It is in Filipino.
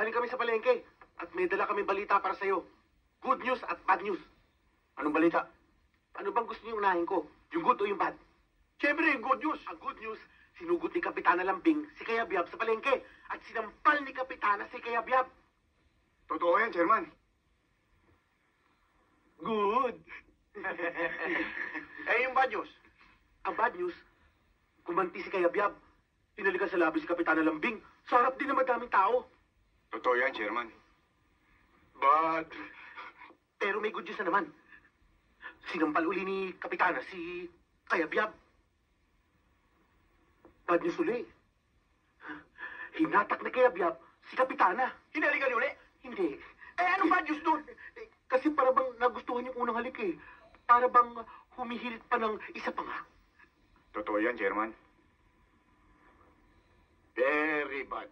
Galing kami sa palengke at may dala kami balita para sa'yo. Good news at bad news. Anong balita? Ano bang gusto niyo unahin ko? Yung good o yung bad? Siyempre yung good news. Ang good news, sinugot ni Kapitana Lambing si Kayabyab sa palengke at sinampal ni Kapitana si Kayabyab. Totoo yan, Chairman. Good. Yung bad news? Ang bad news, kumanti si Kayabyab. Tinalikan sa labi si Kapitana Lambing. Sa harap din ng madaming tao. Totoo yan, Chairman. But... Pero may good news na naman. Sinampal uli ni Kapitana si Kayabyab. Bad news uli. Hinatak ni Kayabyab si Kapitana. Hinalikan uli? Hindi. Anong bad news doon? Kasi para bang nagustuhan yung unang halik eh. Para bang humihilit pa ng isa pa nga. Totoo yan, Chairman. Very bad.